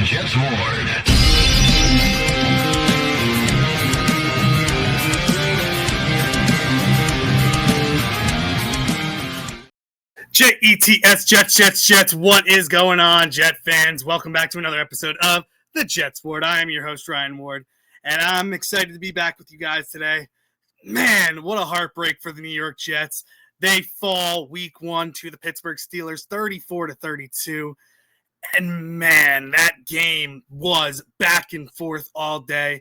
the Jets Ward. Jets, Jets. What is going on, Jet fans? Welcome back to another episode of the Jets Ward. I am your host, Ryan Ward, and I'm excited to be back with you guys today. Man, what a heartbreak for the New York Jets. They fall week 1 to the Pittsburgh Steelers, 34-32. And man, that game was back and forth all day.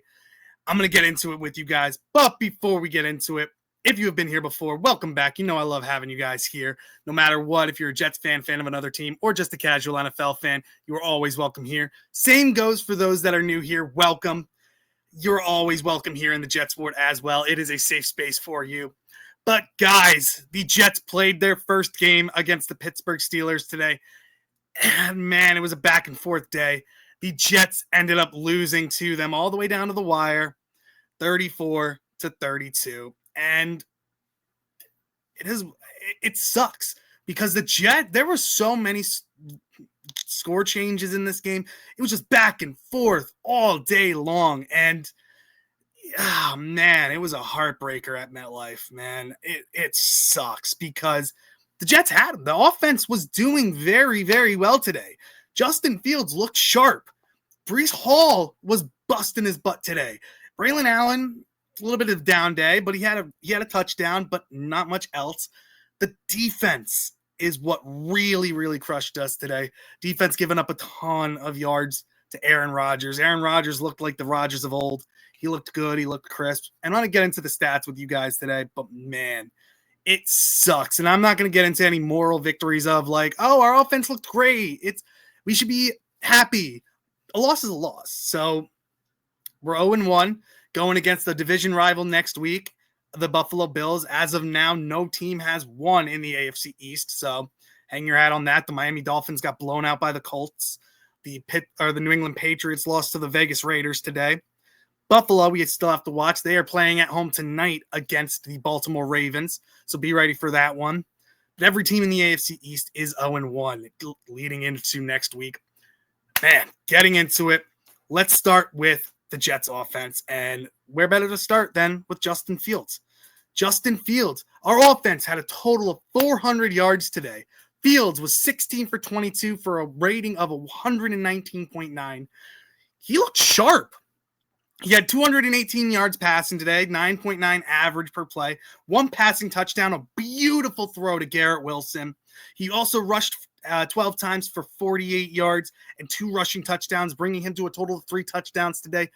I'm going to get into it with you guys. But before we get into it, if you have been here before, welcome back. You know I love having you guys here. No matter what, if you're a Jets fan of another team, or just a casual NFL fan, you are always welcome here. Same goes for those that are new here. Welcome. You're always welcome here in the Jets Ward as well. It is a safe space for you. But guys, the Jets played their first game against the Pittsburgh Steelers today. And man, it was a back and forth day. The Jets ended up losing to them all the way down to the wire, 34-32. And it sucks because there were so many score changes in this game. It was just back and forth all day long. And oh man, it was a heartbreaker at MetLife, man. It sucks because the Jets had him. The offense was doing very, very well today. Justin Fields looked sharp. Breece Hall was busting his butt today. Braylon Allen, a little bit of a down day, but he had a touchdown, but not much else. The defense is what really, really crushed us today. Defense giving up a ton of yards to Aaron Rodgers. Aaron Rodgers looked like the Rodgers of old. He looked good. He looked crisp. And I'm going to get into the stats with you guys today, but man, it sucks. And I'm not going to get into any moral victories of like, oh, our offense looked great. We should be happy. A loss is a loss. So we're 0-1 going against the division rival next week, the Buffalo Bills. As of now, no team has won in the AFC East. So hang your hat on that. The Miami Dolphins got blown out by the Colts. The New England Patriots lost to the Vegas Raiders today. Buffalo, we still have to watch. They are playing at home tonight against the Baltimore Ravens, so be ready for that one. But every team in the AFC East is 0-1 leading into next week. Man, getting into it, let's start with the Jets offense, and where better to start than with Justin Fields. Justin Fields, our offense had a total of 400 yards today. Fields was 16 for 22 for a rating of 119.9. He looked sharp. He had 218 yards passing today, 9.9 average per play, 1 passing touchdown, a beautiful throw to Garrett Wilson. He also rushed 12 times for 48 yards and 2 rushing touchdowns, bringing him to a total of 3 touchdowns today.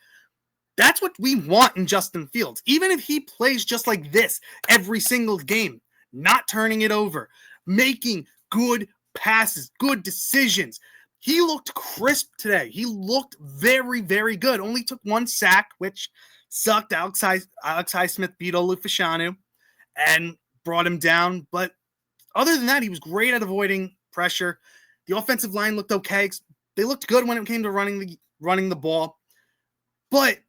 That's what we want in Justin Fields. Even if he plays just like this every single game, not turning it over, making good passes, good decisions. He looked crisp today. He looked very, very good. Only took 1 sack, which sucked. Alex Highsmith beat Olu Fashanu and brought him down. But other than that, he was great at avoiding pressure. The offensive line looked okay. They looked good when it came to running the ball. But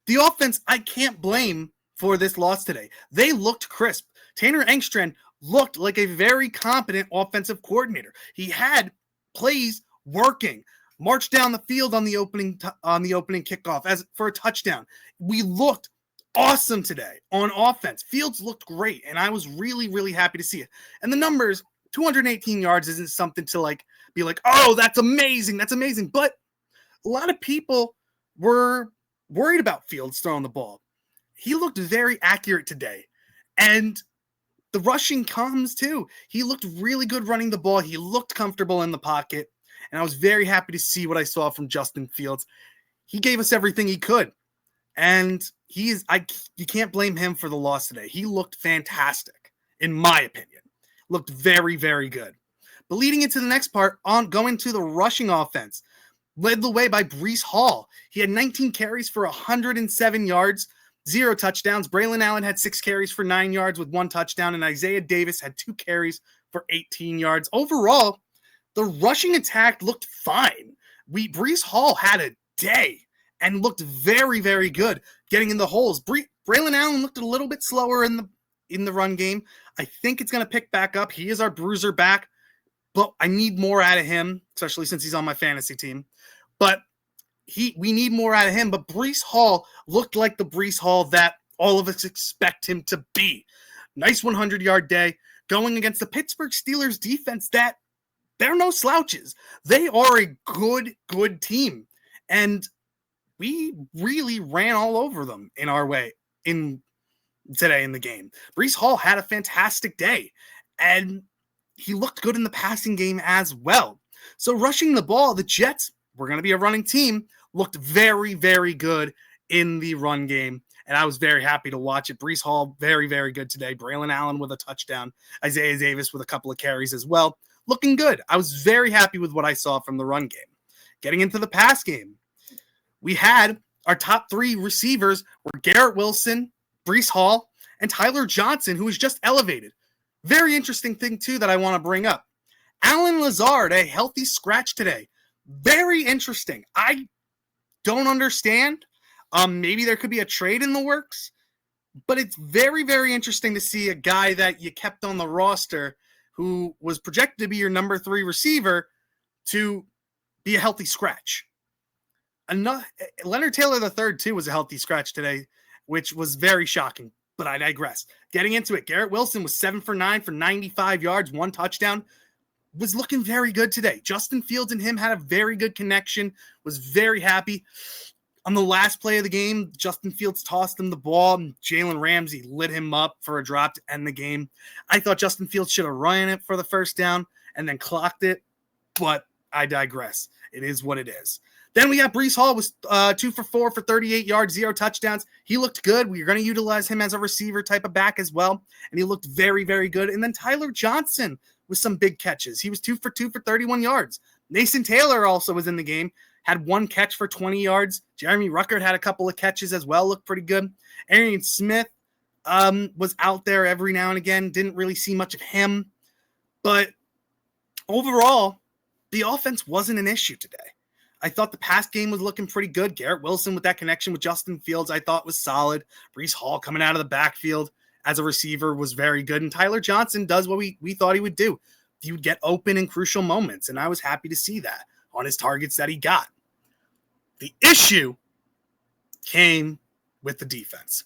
the offense, I can't blame for this loss today. They looked crisp. Tanner Engstrand looked like a very competent offensive coordinator. He had plays working, marched down the field on the opening kickoff as for a touchdown. We looked awesome today on offense. Fields looked great, and I was really, really happy to see it. And the numbers, 218 yards isn't something to be like, oh, that's amazing. But a lot of people were worried about Fields throwing the ball. He looked very accurate today, and the rushing comes too. He looked really good running the ball. He looked comfortable in the pocket. And I was very happy to see what I saw from Justin Fields. He gave us everything he could. And you can't blame him for the loss today. He looked fantastic, in my opinion. Looked very, very good. But leading into the next part, going to the rushing offense, led the way by Breece Hall. He had 19 carries for 107 yards, 0 touchdowns. Braylon Allen had 6 carries for 9 yards with 1 touchdown. And Isaiah Davis had 2 carries for 18 yards. Overall, the rushing attack looked fine. Breece Hall had a day and looked very, very good getting in the holes. Braylon Allen looked a little bit slower in the run game. I think it's going to pick back up. He is our bruiser back, but I need more out of him, especially since he's on my fantasy team. But we need more out of him, but Breece Hall looked like the Breece Hall that all of us expect him to be. Nice 100-yard day going against the Pittsburgh Steelers defense that they're no slouches. They are a good team. And we really ran all over them in our way today in the game. Breece Hall had a fantastic day, and he looked good in the passing game as well. So rushing the ball, the Jets, we're going to be a running team, looked very, very good in the run game, and I was very happy to watch it. Breece Hall, very, very good today. Braylon Allen with a touchdown. Isaiah Davis with a couple of carries as well. Looking good. I was very happy with what I saw from the run game. Getting into the pass game, we had our top three receivers were Garrett Wilson, Breece Hall, and Tyler Johnson, who was just elevated. Very interesting thing, too, that I want to bring up. Allen Lazard, a healthy scratch today. Very interesting. I don't understand. Maybe there could be a trade in the works, but it's very, very interesting to see a guy that you kept on the roster who was projected to be your number 3 receiver to be a healthy scratch. Leonard Taylor III, too, was a healthy scratch today, which was very shocking, but I digress. Getting into it, Garrett Wilson was 7 for 9 for 95 yards, 1 touchdown. Was looking very good today. Justin Fields and him had a very good connection, was very happy. On the last play of the game, Justin Fields tossed him the ball, and Jalen Ramsey lit him up for a drop to end the game. I thought Justin Fields should have run it for the first down and then clocked it, but I digress. It is what it is. Then we got Breece Hall, was 2 for 4 for 38 yards, 0 touchdowns. He looked good. We are going to utilize him as a receiver type of back as well, and he looked very, very good. And then Tyler Johnson with some big catches. He was 2 for 2 for 31 yards. Mason Taylor also was in the game, had 1 catch for 20 yards. Jeremy Ruckert had a couple of catches as well, looked pretty good. Arian Smith was out there every now and again. Didn't really see much of him. But overall, the offense wasn't an issue today. I thought the pass game was looking pretty good. Garrett Wilson with that connection with Justin Fields, I thought was solid. Breece Hall coming out of the backfield as a receiver was very good. And Tyler Johnson does what we thought he would do. He would get open in crucial moments, and I was happy to see that on his targets that he got. The issue came with the defense.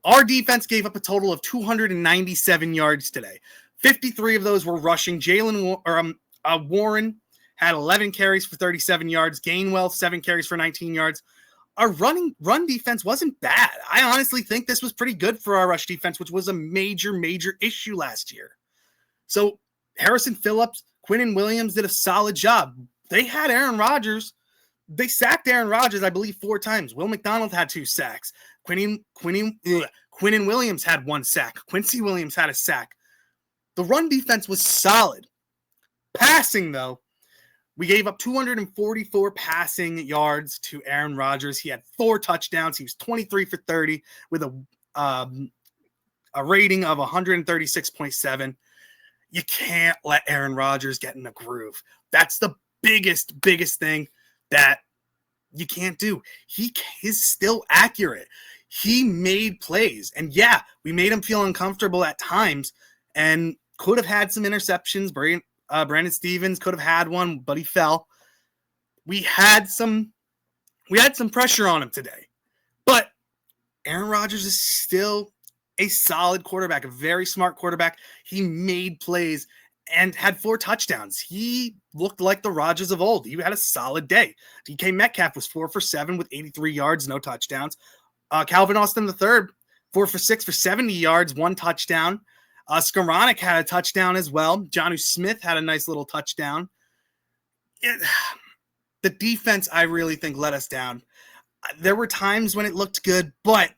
Our defense gave up a total of 297 yards today. 53 of those were rushing. Warren had 11 carries for 37 yards. Gainwell, 7 carries for 19 yards. Our run defense wasn't bad. I honestly think this was pretty good for our rush defense, which was a major, major issue last year. So Harrison Phillips, Quinnen Williams did a solid job. They had Aaron Rodgers. They sacked Aaron Rodgers, I believe, 4 times. Will McDonald had 2 sacks. Quinnen Williams had 1 sack. Quincy Williams had a sack. The run defense was solid. Passing, though, we gave up 244 passing yards to Aaron Rodgers. He had 4 touchdowns. He was 23 for 30 with a rating of 136.7. You can't let Aaron Rodgers get in a groove. That's the biggest thing that you can't do. He is still accurate. He made plays. And yeah, we made him feel uncomfortable at times and could have had some interceptions. Brandon Stevens could have had one, but he fell. We had some pressure on him today. But Aaron Rodgers is still a solid quarterback, a very smart quarterback. He made plays and had 4 touchdowns. He looked like the Rodgers of old. He had a solid day. DK Metcalf was 4 for 7 with 83 yards, no touchdowns. Calvin Austin III, 4 for 6 for 70 yards, 1 touchdown. Skoranek had a touchdown as well. Jonnu Smith had a nice little touchdown. The defense, I really think, let us down. There were times when it looked good, but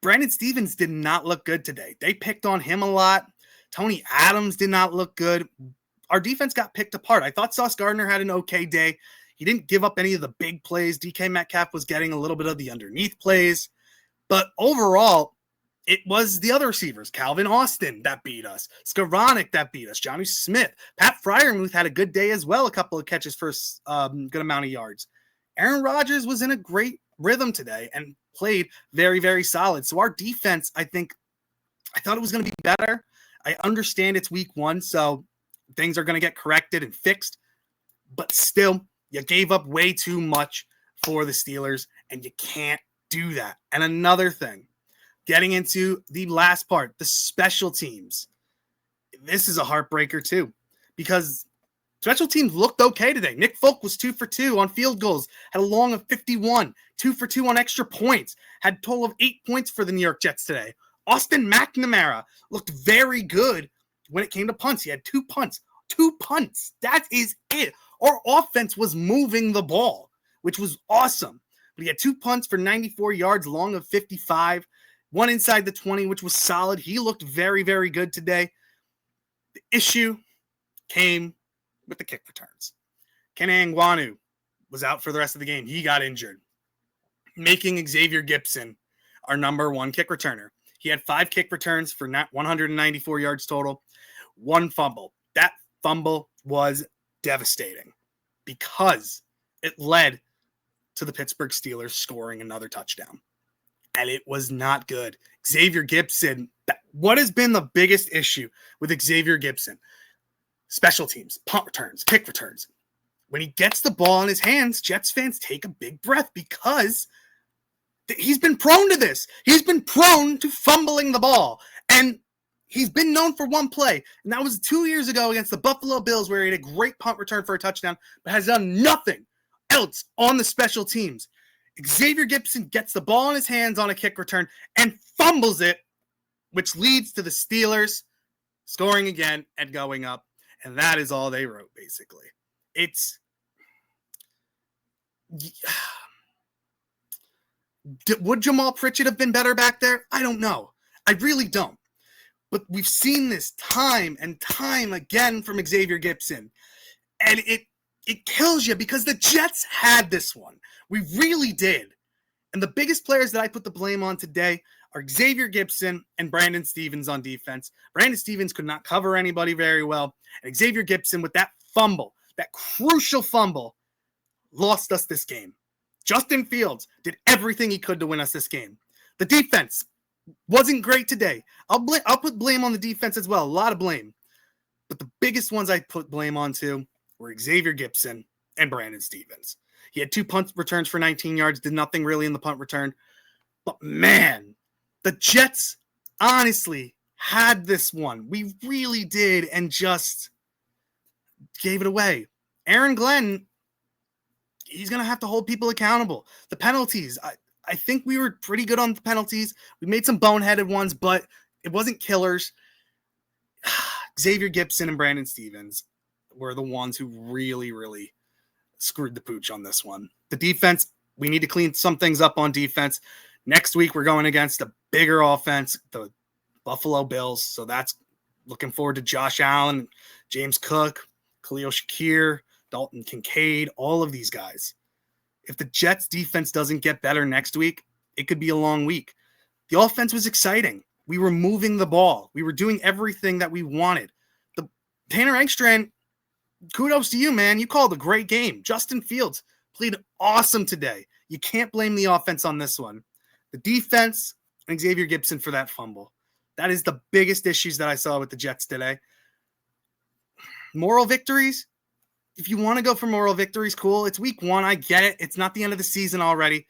Brandon Stevens did not look good today. They picked on him a lot. Tony Adams did not look good. Our defense got picked apart. I thought Sauce Gardner had an okay day. He didn't give up any of the big plays. DK Metcalf was getting a little bit of the underneath plays. But overall, it was the other receivers, Calvin Austin, that beat us. Skoranek, that beat us. Jonnu Smith. Pat Freiermuth had a good day as well, a couple of catches for a good amount of yards. Aaron Rodgers was in a great rhythm today and played very, very solid. So our defense, I thought it was going to be better. I understand it's week 1, so things are going to get corrected and fixed. But still, You gave up way too much for the Steelers, and you can't do that. And another thing, getting into the last part, the special teams. This is a heartbreaker too, because special teams looked okay today. Nick Folk was 2 for 2 on field goals, had a long of 51, 2 for 2 on extra points, had a total of 8 points for the New York Jets today. Austin McNamara looked very good when it came to punts. He had 2 punts. 2 punts. That is it. Our offense was moving the ball, which was awesome. But he had 2 punts for 94 yards, long of 55, one inside the 20, which was solid. He looked very, very good today. The issue came with the kick returns. Kenny Ngwanu was out for the rest of the game. He got injured, making Xavier Gipson our number 1 kick returner. He had 5 kick returns for 194 yards total, 1 fumble. That fumble was devastating because it led to the Pittsburgh Steelers scoring another touchdown. And it was not good. Xavier Gipson, what has been the biggest issue with Xavier Gipson? Special teams, punt returns, kick returns. When he gets the ball in his hands, Jets fans take a big breath because he's been prone to this. He's been prone to fumbling the ball. And he's been known for one play. And that was 2 years ago against the Buffalo Bills where he had a great punt return for a touchdown, but has done nothing else on the special teams. Xavier Gipson gets the ball in his hands on a kick return and fumbles it, which leads to the Steelers scoring again and going up. And that is all they wrote, basically. Would Jamal Pritchett have been better back there? I don't know. I really don't. But we've seen this time and time again from Xavier Gipson. And it kills you because the Jets had this one. We really did. And the biggest players that I put the blame on today are Xavier Gipson and Brandon Stephens on defense. Brandon Stephens could not cover anybody very well. And Xavier Gipson, with that fumble, that crucial fumble, lost us this game. Justin Fields did everything he could to win us this game. The defense wasn't great today. I'll put blame on the defense as well. A lot of blame. But the biggest ones I put blame on to were Xavier Gipson and Brandon Stephens. He had 2 punt returns for 19 yards, did nothing really in the punt return. But man, the Jets honestly had this one. We really did and just gave it away. Aaron Glenn, he's going to have to hold people accountable. The penalties, I think we were pretty good on the penalties. We made some boneheaded ones, but it wasn't killers. Xavier Gipson and Brandon Stephens were the ones who really, really screwed the pooch on this one. The defense, we need to clean some things up on defense. Next week, we're going against a bigger offense, the Buffalo Bills. So that's looking forward to Josh Allen, James Cook, Khalil Shakir, Dalton Kincaid, all of these guys. If the Jets defense doesn't get better next week, it could be a long week. The offense was exciting. We were moving the ball. We were doing everything that we wanted. The Tanner Engstrand, kudos to you, man. You called a great game. Justin Fields played awesome today. You can't blame the offense on this one. The defense and Xavier Gipson for that fumble. That is the biggest issues that I saw with the Jets today. Moral victories. If you want to go for moral victories, cool. It's week 1. I get it. It's not the end of the season already.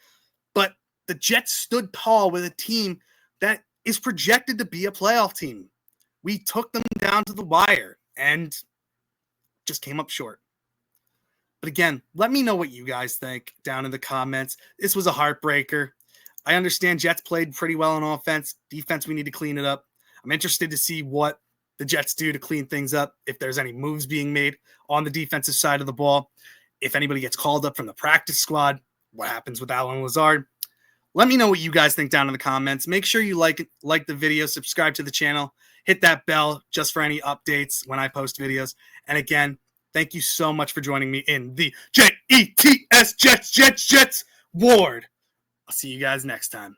But the Jets stood tall with a team that is projected to be a playoff team. We took them down to the wire and just came up short. But again, let me know what you guys think down in the comments. This was a heartbreaker. I understand Jets played pretty well on offense. Defense, we need to clean it up. I'm interested to see what the Jets do to clean things up, if there's any moves being made on the defensive side of the ball, if anybody gets called up from the practice squad, what happens with Allen Lazard. Let me know what you guys think down in the comments. Make sure you like the video, subscribe to the channel, hit that bell just for any updates when I post videos. And again, thank you so much for joining me in the Jets Ward. I'll see you guys next time.